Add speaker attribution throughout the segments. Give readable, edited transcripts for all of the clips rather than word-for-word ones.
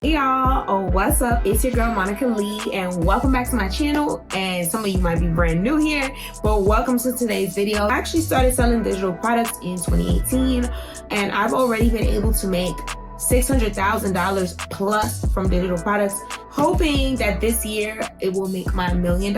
Speaker 1: Hey y'all, what's up? It's your girl Monica Lee and welcome back to my channel. And some of you might be brand new here, but welcome to today's video. I actually started selling digital products in 2018 and I've already been able to make $600,000 plus from digital products, hoping that this year it will make my $1 million.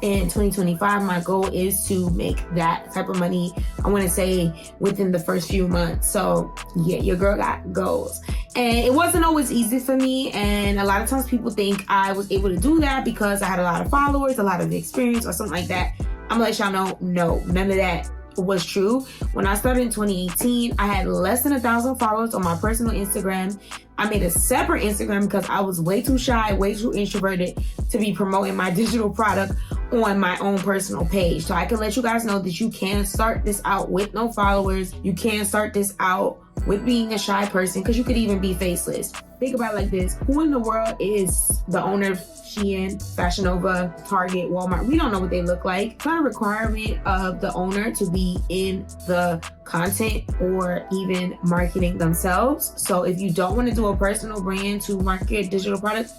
Speaker 1: In 2025, my goal is to make that type of money, I want to say within the first few months. So yeah, your girl got goals. And it wasn't always easy for me. And a lot of times people think I was able to do that because I had a lot of followers, a lot of experience or something like that. I'm gonna let y'all know, no, none of that was true. When I started in 2018, I had less than 1,000 followers on my personal Instagram. I made a separate Instagram because I was way too shy, way too introverted to be promoting my digital product on my own personal page. So I can let you guys know that you can start this out with no followers. You can start this out with being a shy person, because you could even be faceless. Think about it like this. Who in the world is the owner of Shein, Fashion Nova, Target, Walmart? We don't know what they look like. It's not a requirement of the owner to be in the content or even marketing themselves. So if you don't want to do a personal brand to market digital products,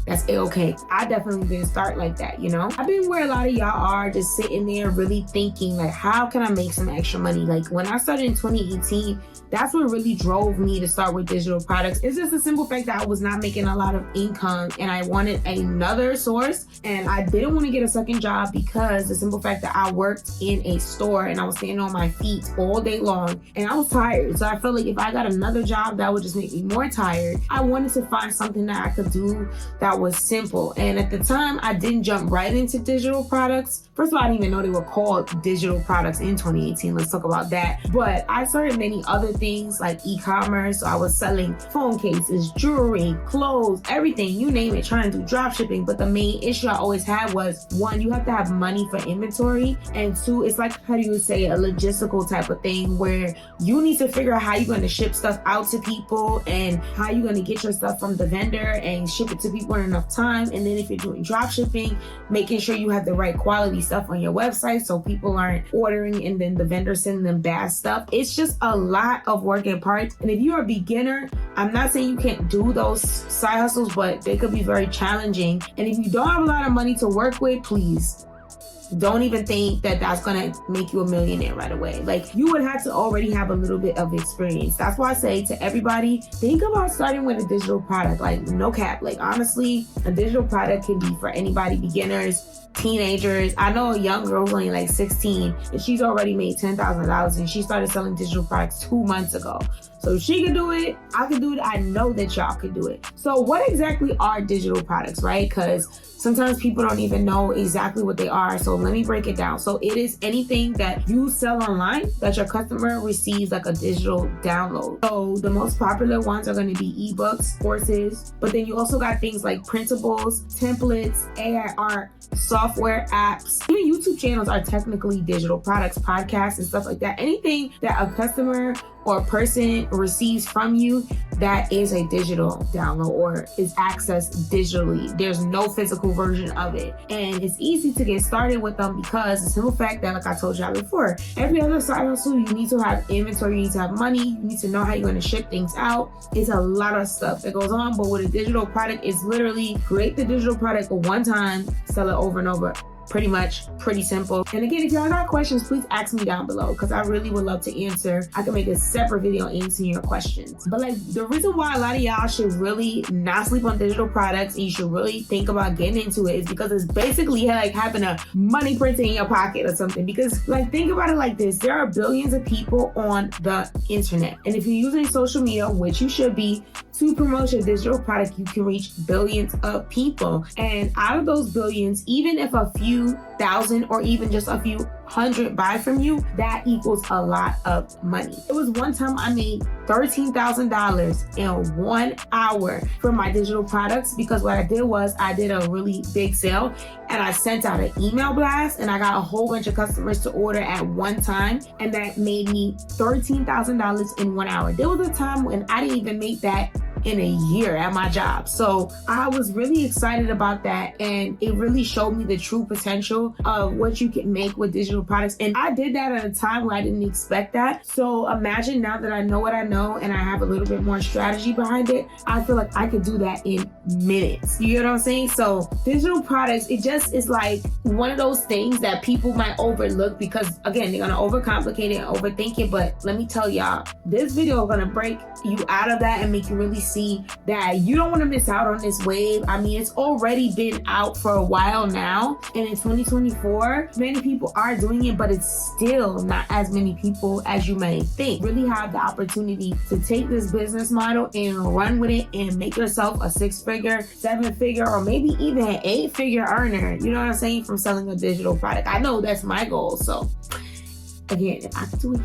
Speaker 1: that's A-okay. I definitely didn't start like that, you know? I've been where a lot of y'all are, just sitting there really thinking, like, how can I make some extra money? Like, when I started in 2018, that's what really drove me to start with digital products. It's just a simple fact that I was not making a lot of income and I wanted another source, and I didn't want to get a second job because the simple fact that I worked in a store and I was standing on my feet all day long and I was tired. So I felt like if I got another job, that would just make me more tired. I wanted to find something that I could do that was simple. And at the time, I didn't jump right into digital products. First of all, I didn't even know they were called digital products in 2018. Let's talk about that. But I started many other things like e-commerce. So I was selling phone cases, jewelry, clothes, everything, you name it, trying to do drop shipping. But the main issue I always had was, one, you have to have money for inventory. And two, it's like, how do you say, a logistical type of thing where you need to figure out how you're going to ship stuff out to people and how you're going to get your stuff from the vendor and ship it to people in enough time. And then if you're doing drop shipping, making sure you have the right quality stuff on your website so people aren't ordering and then the vendor sending them bad stuff. It's just a lot of work in parts. And if you're a beginner, I'm not saying you can't do those side hustles, but they could be very challenging. And if you don't have a lot of money to work with, please don't even think that that's gonna make you a millionaire right away. Like, you would have to already have a little bit of experience. That's why I say to everybody, think about starting with a digital product. Like, no cap. Like, honestly, a digital product can be for anybody, beginners, teenagers. I know a young girl who's only like 16 and she's already made $10,000 and she started selling digital products 2 months ago. So if she can do it, I can do it. I know that y'all can do it. So what exactly are digital products, right? Because sometimes people don't even know exactly what they are. So let me break it down. So it is anything that you sell online that your customer receives like a digital download. So the most popular ones are going to be ebooks, courses, but then you also got things like printables, templates, AI art, software, apps. Even YouTube channels are technically digital products, podcasts and stuff like that. Anything that a customer or a person receives from you that is a digital download or is accessed digitally. There's no physical version of it. And it's easy to get started with them because the simple fact that, like I told y'all before, every other side hustle, you need to have inventory, you need to have money, you need to know how you're going to ship things out. It's a lot of stuff that goes on. But with a digital product, it's literally create the digital product one time, sell it over and over. Pretty much, pretty simple. And again, if y'all got questions, please ask me down below because I really would love to answer. I can make a separate video answering your questions. But like, the reason why a lot of y'all should really not sleep on digital products and you should really think about getting into it is because it's basically like having a money printer in your pocket or something. Because like, think about it like this. There are billions of people on the internet. And if you're using social media, which you should be, to promote your digital product, you can reach billions of people. And out of those billions, even if a few thousand or even just a few hundred buy from you, that equals a lot of money. It was one time I made $13,000 in 1 hour from my digital products because what I did was I did a really big sale and I sent out an email blast and I got a whole bunch of customers to order at one time, and that made me $13,000 in 1 hour. There was a time when I didn't even make that in a year at my job. So I was really excited about that, and it really showed me the true potential of what you can make with digital products. And I did that at a time where I didn't expect that. So imagine now that I know what I know and I have a little bit more strategy behind it, I feel like I could do that in minutes. You get what I'm saying? So digital products, it just is like one of those things that people might overlook because, again, they're gonna overcomplicate it and overthink it. But let me tell y'all, this video is gonna break you out of that and make you really see that you don't want to miss out on this wave. I mean, it's already been out for a while now, and in 2024 many people are doing it, but it's still not as many people as you may think really have the opportunity to take this business model and run with it and make yourself a 6-figure, 7-figure, or maybe even an 8-figure earner, you know what I'm saying, from selling a digital product. I know that's my goal. So again, if I can do it,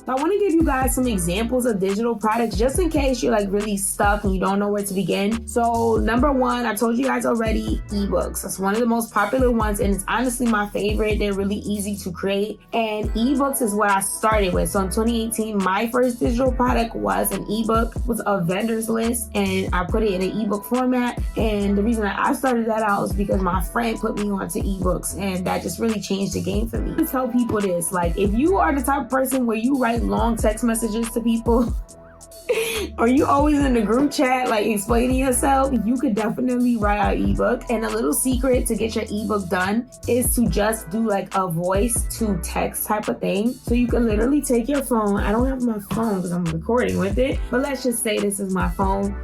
Speaker 1: I want to give you guys some examples of digital products just in case you're like really stuck and you don't know where to begin. So number one, I told you guys already, ebooks. That's one of the most popular ones, and it's honestly my favorite. They're really easy to create, and ebooks is what I started with. So in 2018, my first digital product was an ebook, was a vendor's list, and I put it in an ebook format. And the reason that I started that out was because my friend put me onto ebooks, and that just really changed the game for me. I tell people this, like, if you are the type of person where you write long text messages to people or you always in the group chat like explaining yourself, you could definitely write an ebook. And a little secret to get your ebook done is to just do like a voice to text type of thing. So you can literally take your phone. I don't have my phone because I'm recording with it, but let's just say this is my phone.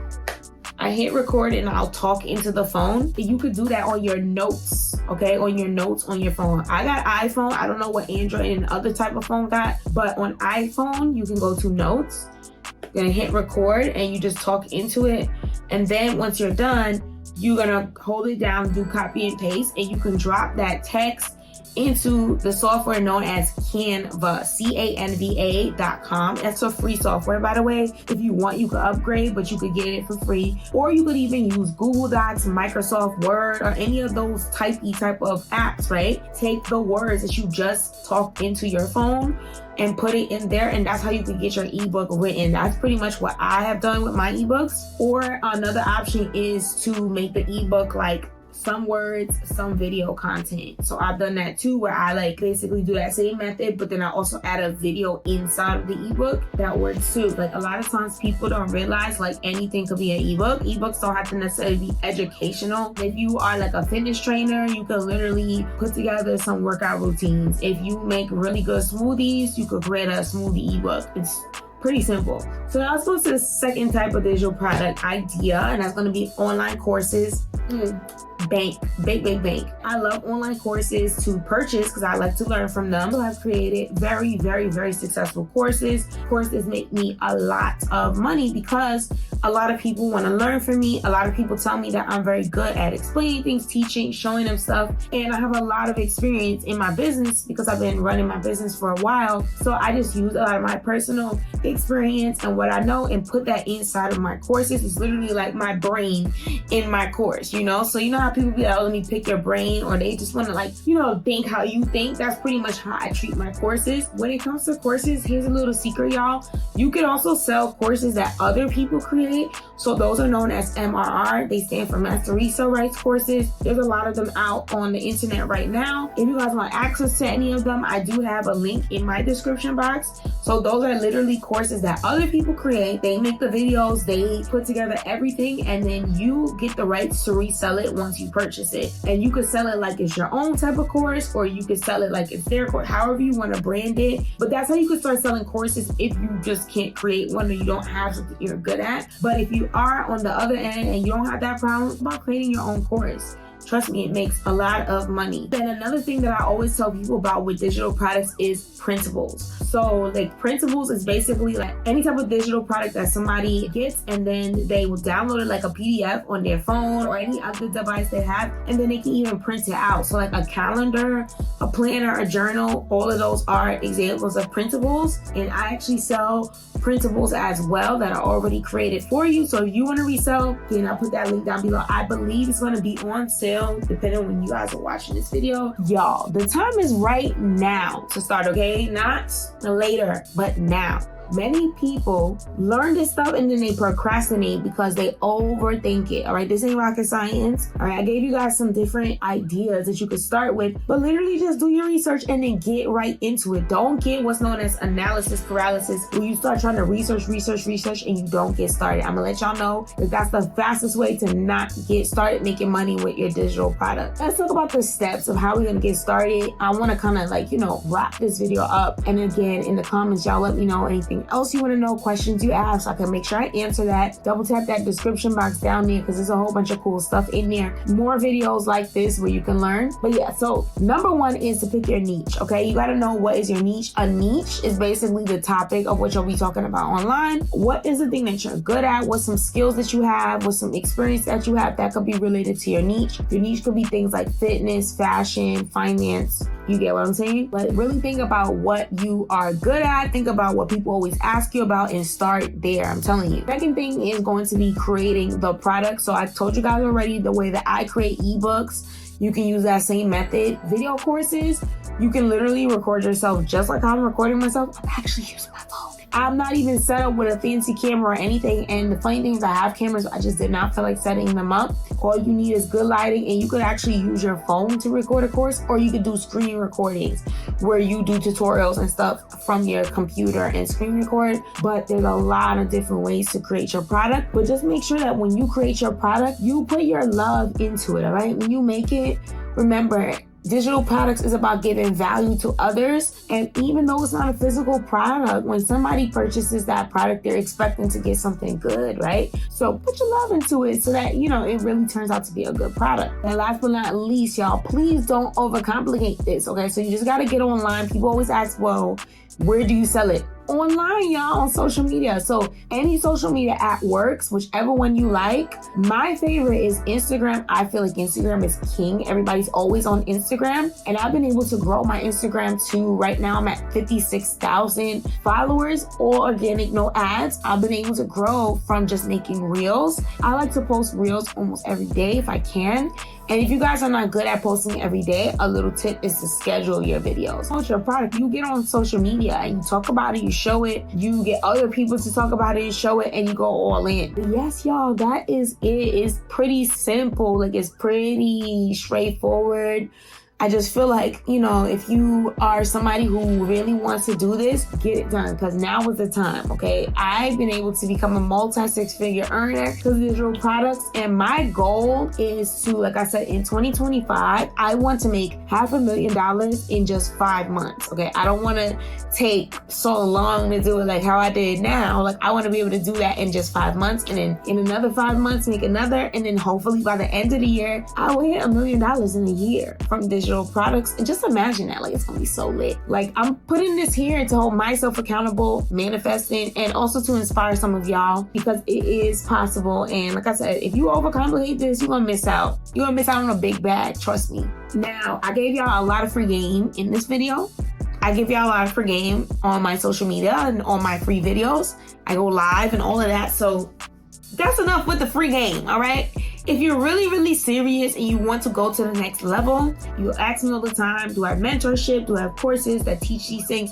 Speaker 1: I hit record and I'll talk into the phone. You could do that on your notes, okay? On your notes on your phone. I got iPhone. I don't know what Android and other type of phone got, but on iPhone, you can go to notes, then hit record, and you just talk into it. And then once you're done, you're gonna hold it down, do copy and paste, and you can drop that text into the software known as Canva, Canva.com. That's a free software, by the way. If you want, you could upgrade, but you could get it for free. Or you could even use Google Docs, Microsoft Word, or any of those type of apps, right? Take the words that you just talked into your phone and put it in there, and that's how you can get your ebook written. That's pretty much what I have done with my ebooks. Or another option is to make the ebook like some words, some video content. So I've done that too, where I like basically do that same method, but then I also add a video inside of the ebook. That works too. Like a lot of times people don't realize like anything could be an ebook. Ebooks don't have to necessarily be educational. If you are like a fitness trainer, you can literally put together some workout routines. If you make really good smoothies, you could create a smoothie ebook. It's pretty simple. So now let's go to the second type of digital product idea, and that's going to be online courses. Bank. I love online courses to purchase because I like to learn from them. So I've created very, very, very successful courses. Courses make me a lot of money because a lot of people want to learn from me. A lot of people tell me that I'm very good at explaining things, teaching, showing them stuff. And I have a lot of experience in my business because I've been running my business for a while. So I just use a lot of my personal experience and what I know and put that inside of my courses. It's literally like my brain in my course, you know? So you know how people be like, oh, let me pick your brain, or they just want to like, you know, think how you think. That's pretty much how I treat my courses. When it comes to courses, here's a little secret, y'all. You can also sell courses that other people create. So those are known as MRR. They stand for Master Resale Rights courses. There's a lot of them out on the internet right now. If you guys want access to any of them, I do have a link in my description box. So those are literally courses that other people create. They make the videos, they put together everything, and then you get the rights to resell it once you purchase it. And you could sell it like it's your own type of course, or you could sell it like it's their course, however you want to brand it. But that's how you could start selling courses if you just can't create one or you don't have something you're good at. But if you are on the other end and you don't have that problem, it's about creating your own course. Trust me, it makes a lot of money. Then another thing that I always tell people about with digital products is printables. So like printables is basically like any type of digital product that somebody gets, and then they will download it like a PDF on their phone or any other device they have, and then they can even print it out. So like a calendar, a planner, a journal, all of those are examples of printables. And I actually sell printables as well that are already created for you. So if you want to resell, then I'll put that link down below. I believe it's going to be on sale depending on when you guys are watching this video. Y'all, the time is right now to start, okay? Not later, but now. Many people learn this stuff and then they procrastinate because they overthink it. All right, this ain't rocket science. All right, I gave you guys some different ideas that you could start with, but literally just do your research and then get right into it. Don't get what's known as analysis paralysis, where you start trying to research and you don't get started. I'm gonna let y'all know that that's the fastest way to not get started making money with your digital product. Let's talk about the steps of how we're gonna get started. I want to kind of like, wrap this video up. And again, in the comments, y'all let me know anything else you want to know, questions you have, so I can make sure I answer that. Double tap that description box down there because there's a whole bunch of cool stuff in there. More videos like this where you can learn. But yeah, so number one is to pick your niche. Okay, you got to know what is your niche. A niche is basically the topic of what you'll be talking about online. What is the thing that you're good at? What's some skills that you have? What's some experience that you have that could be related to your niche? Your niche could be things like fitness, fashion, finance. You get what I'm saying? But really think about what you are good at. Think about what people always ask you about and start there. I'm telling you. Second thing is going to be creating the product. So I told you guys already the way that I create ebooks. You can use that same method. Video courses, you can literally record yourself just like I'm recording myself. I'm actually using my phone. I'm not even set up with a fancy camera or anything. And the funny thing is I have cameras, but I just did not feel like setting them up. All you need is good lighting, and you could actually use your phone to record a course, or you could do screen recordings where you do tutorials and stuff from your computer and screen record. But there's a lot of different ways to create your product. But just make sure that when you create your product, you put your love into it, all right? When you make it, remember, digital products is about giving value to others. And even though it's not a physical product, when somebody purchases that product, they're expecting to get something good, right? So put your love into it so that, it really turns out to be a good product. And last but not least, y'all, please don't overcomplicate this, okay? So you just got to get online. People always ask, well, where do you sell it? Online, y'all, on social media. So any social media app works, whichever one you like. My favorite is Instagram. I feel like Instagram is king. Everybody's always on Instagram. And I've been able to grow my Instagram to right now I'm at 56,000 followers, all organic, no ads. I've been able to grow from just making reels. I like to post reels almost every day if I can. And if you guys are not good at posting every day, a little tip is to schedule your videos. Post your product. You get on social media and you talk about it, you show it, you get other people to talk about it and show it, and you go all in. But yes, y'all, that is it. It's pretty simple. Like, it's pretty straightforward. I just feel like, if you are somebody who really wants to do this, get it done, because now is the time, okay? I've been able to become a multi-six-figure earner through digital products, and my goal is to, like I said, in 2025, I want to make $500,000 in just 5 months, okay? I don't want to take so long to do it like how I did now. Like, I want to be able to do that in just 5 months, and then in another 5 months, make another, and then hopefully by the end of the year, I will hit $1 million in a year from digital products. And just imagine that, like, it's gonna be so lit. Like, I'm putting this here to hold myself accountable, manifesting, and also to inspire some of y'all, because it is possible. And like I said, if you overcomplicate this, you're gonna miss out. You're gonna miss out on a big bag, trust me. Now, I gave y'all a lot of free game in this video. I give y'all a lot of free game on my social media and on my free videos. I go live and all of that. So that's enough with the free game, all right? If you're really, really serious and you want to go to the next level, you ask me all the time, do I have mentorship? Do I have courses that teach these things?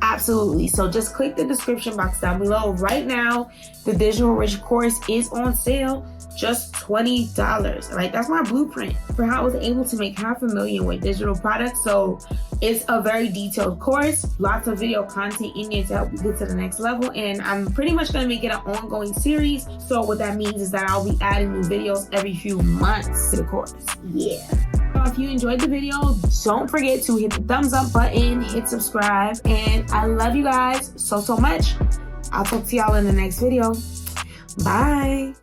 Speaker 1: Absolutely. So just click the description box down below. Right now, the Digital Rich course is on sale, just $20. Right? That's my blueprint for how I was able to make $500,000 with digital products. So it's a very detailed course, lots of video content in there to help you get to the next level. And I'm pretty much going to make it an ongoing series. So what that means is that I'll be adding new videos every few months to the course. Yeah. If you enjoyed the video, don't forget to hit the thumbs up button, hit subscribe, and I love you guys so much. I'll talk to y'all in the next video. Bye.